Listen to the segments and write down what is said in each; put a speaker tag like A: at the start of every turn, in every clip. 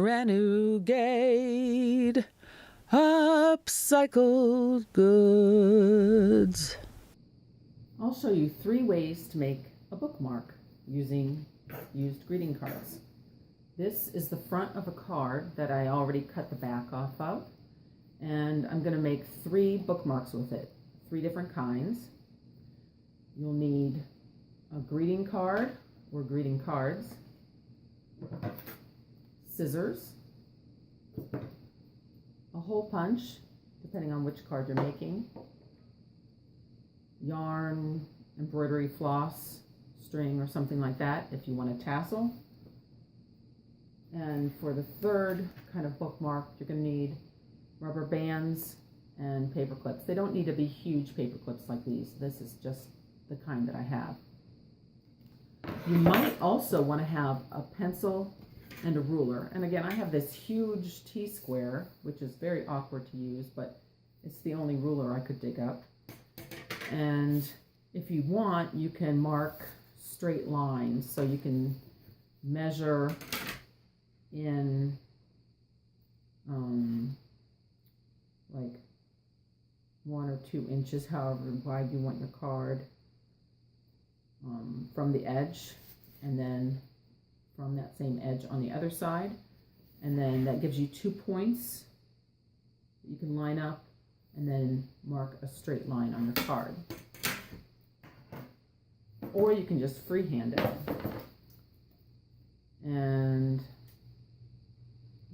A: Renegade Upcycled Goods. I'll show you 3 ways to make a bookmark using used greeting cards. This is the front of a card that I already cut the back off of, and I'm going to make 3 bookmarks with it, 3 different kinds. You'll need a greeting card or greeting cards, scissors, a hole punch, depending on which card you're making, yarn, embroidery floss, string, or something like that if you want a tassel. And for the 3rd kind of bookmark, you're going to need rubber bands and paper clips. They don't need to be huge paper clips like these. This is just the kind that I have. You might also want to have a pencil and a ruler. And again, I have this huge T-square, which is very awkward to use, but it's the only ruler I could dig up. And if you want, you can mark straight lines, so you can measure in like 1 or 2 inches, however wide you want your card, from the edge, and then from that same edge on the other side. And then that gives you 2 points that you can line up and then mark a straight line on your card. Or you can just freehand it and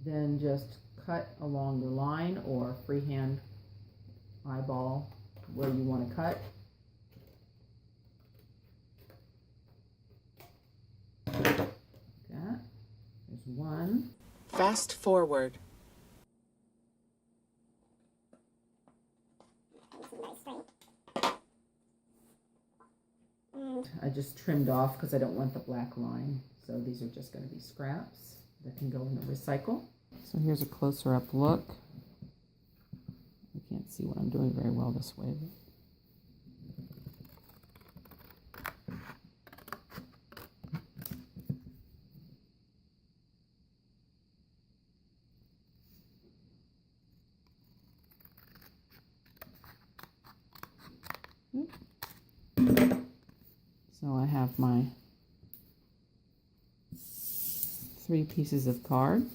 A: then just cut along the line, or freehand eyeball where you want to cut. Like that. There's one.
B: Fast forward.
A: I just trimmed off because I don't want the black line. So these are just going to be scraps that can go in the recycle. So here's a closer up look. I can't see what I'm doing very well this way. So I have my 3 pieces of card.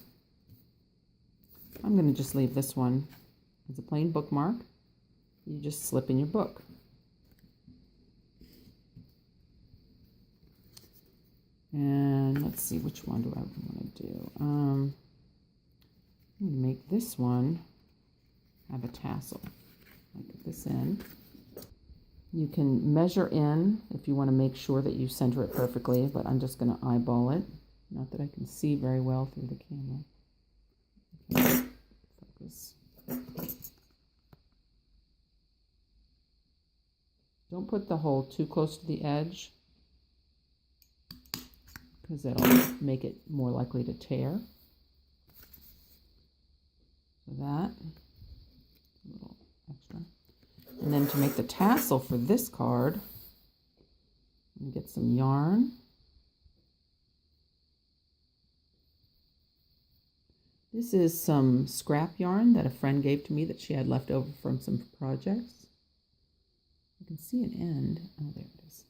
A: I'm going to just leave this one as a plain bookmark. You just slip in your book. And let's see, which one do I want to do? I'm going to make this one have a tassel, like at this end. You can measure in if you want to make sure that you center it perfectly, but I'm just going to eyeball it. Not that I can see very well through the camera. Okay. Focus. Don't put the hole too close to the edge, because that'll make it more likely to tear. So that, a little extra. And then to make the tassel for this card, I'm going to get some yarn. This is some scrap yarn that a friend gave to me that she had left over from some projects. You can see an end. Oh, there it is.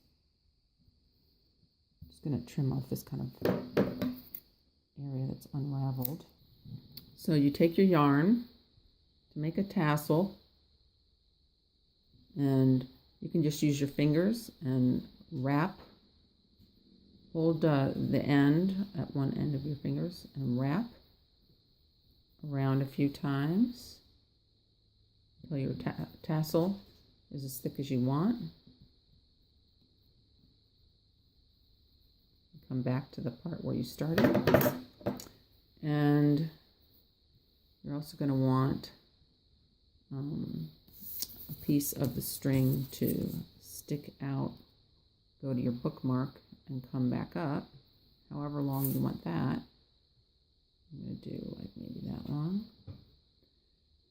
A: I'm just going to trim off this kind of area that's unraveled. So you take your yarn to make a tassel, and you can just use your fingers and wrap. Hold the end at one end of your fingers and wrap around a few times until your tassel is as thick as you want. Come back to the part where you started. And you're also going to want a piece of the string to stick out, go to your bookmark and come back up, however long you want that. I'm going to do like maybe that long.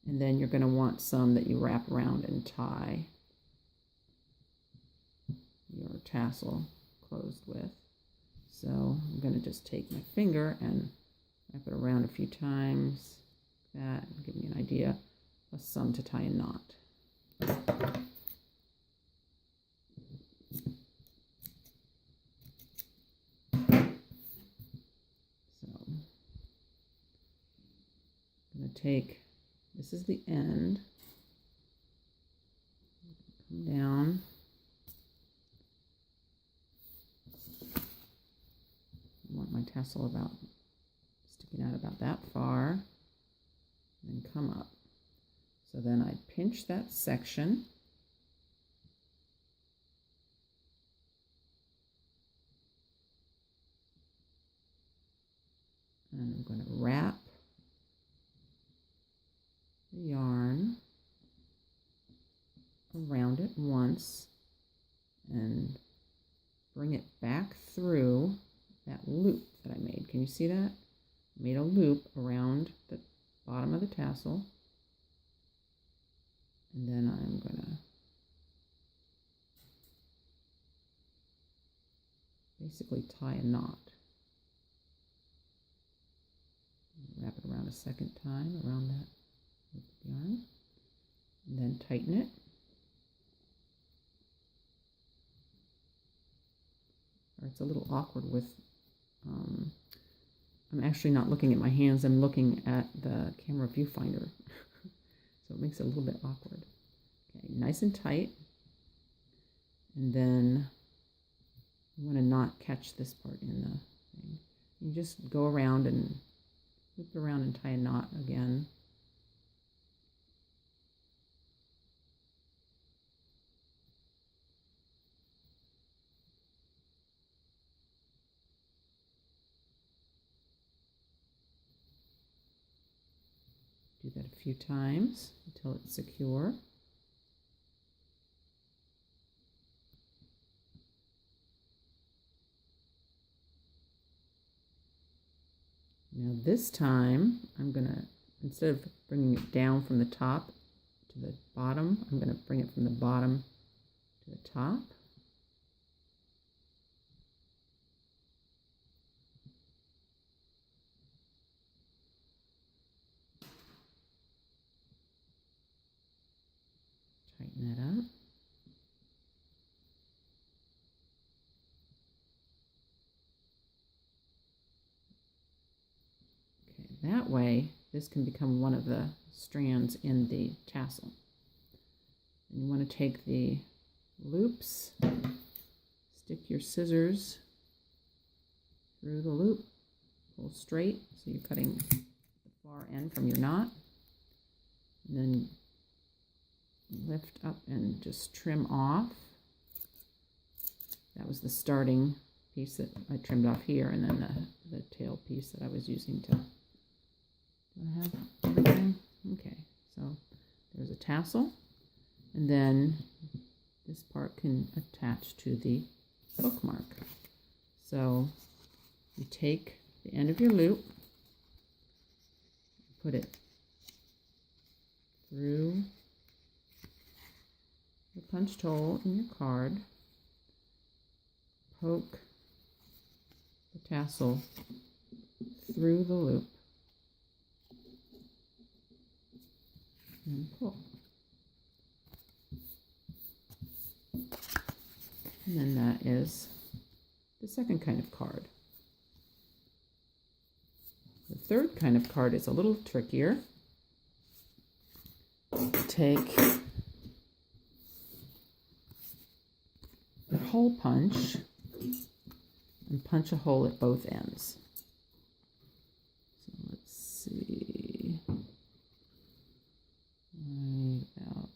A: And then you're going to want some that you wrap around and tie your tassel closed with. So I'm going to just take my finger and Wrap it around a few times. That will give me an idea. Plus some to tie a knot. So I'm going to take, this is the end, come down. I want my tassel about sticking out about that far, and then come up. So then I pinch that section, and I'm going to wrap the yarn around it once and bring it back through that loop that I made. Can you see that? I made a loop around the bottom of the tassel, and then I'm going to basically tie a knot. Wrap it around a second time around that loop of yarn, and then tighten it. Or it's a little awkward with, I'm actually not looking at my hands, I'm looking at the camera viewfinder. So it makes it a little bit awkward. Okay, nice and tight. And then you want to not catch this part in the thing. You just go around and loop it around and tie a knot again. Do that a few times until it's secure. Now this time, I'm going to, instead of bringing it down from the top to the bottom, I'm going to bring it from the bottom to the top. Tighten that up. Okay, that way this can become one of the strands in the tassel. And you want to take the loops, stick your scissors through the loop, pull straight, so you're cutting the far end from your knot, and then lift up and just trim off. That was the starting piece that I trimmed off here, and then the tail piece that I was using to, do I have everything? Okay, so there's a tassel, and then this part can attach to the bookmark. So you take the end of your loop, put it through the punched hole in your card, poke the tassel through the loop, and pull. And then that is the second kind of card. The third kind of card is a little trickier. Take the hole punch and punch a hole at both ends. So let's see, right about,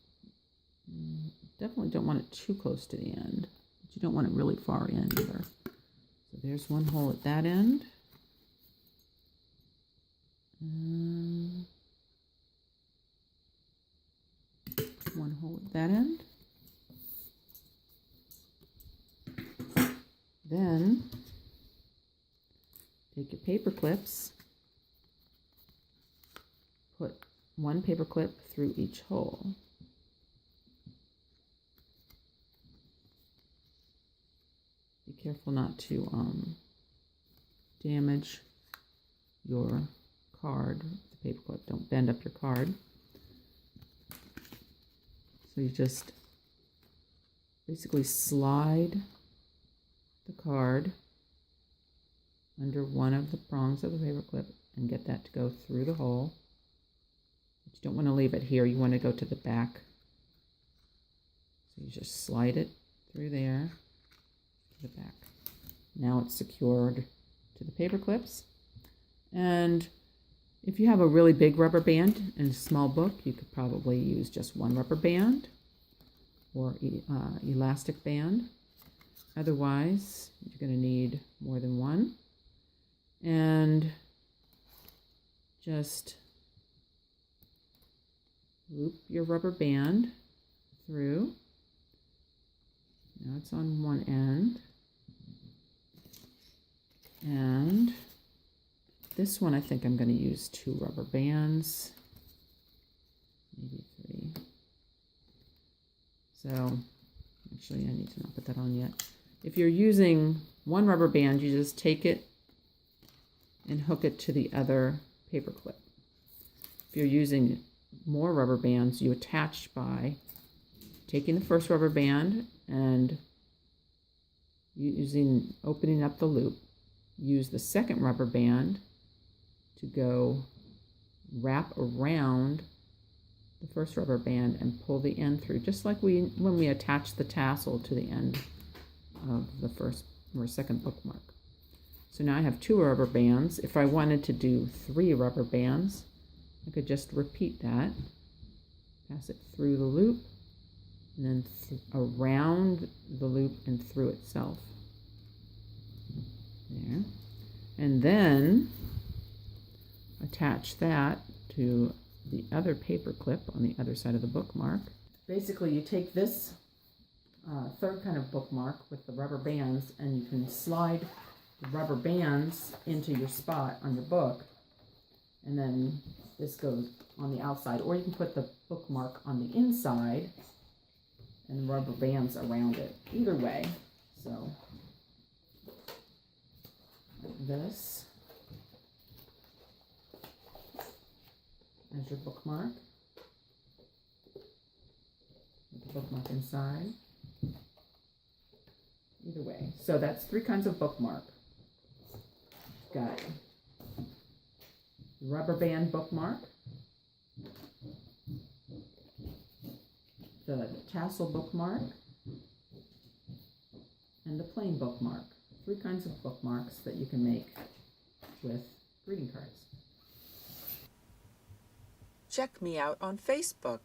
A: definitely don't want it too close to the end, but you don't want it really far in either. So there's one hole at that end. One hole at that end. Then take your paper clips, put one paper clip through each hole. Be careful not to damage your card, the paperclip. Don't bend up your card. So you just basically slide the card under one of the prongs of the paperclip and get that to go through the hole. But you don't want to leave it here. You want to go to the back. So you just slide it through there to the back. Now it's secured to the paper clips. And if you have a really big rubber band in a small book, you could probably use just one rubber band or elastic band. Otherwise, you're going to need more than one. And just loop your rubber band through. Now it's on one end. And this one, I think I'm going to use 2 rubber bands, maybe 3. So actually, I need to not put that on yet. If you're using one rubber band, you just take it and hook it to the other paper clip. If you're using more rubber bands, you attach by taking the first rubber band and opening up the loop. Use the second rubber band to go wrap around the first rubber band and pull the end through, just like when we attach the tassel to the end of the first or second bookmark. So now I have 2 rubber bands. If I wanted to do 3 rubber bands, I could just repeat that, pass it through the loop, and then around the loop and through itself. There. And then attach that to the other paper clip on the other side of the bookmark. Basically, you take this third kind of bookmark with the rubber bands, and you can slide the rubber bands into your spot on your book, and then this goes on the outside, or you can put the bookmark on the inside and the rubber bands around it. Either way. So like this as your bookmark, with the bookmark inside. Either way. So that's 3 kinds of bookmark. Got rubber band bookmark, the tassel bookmark, and the plain bookmark. 3 kinds of bookmarks that you can make with greeting cards.
B: Check me out on Facebook.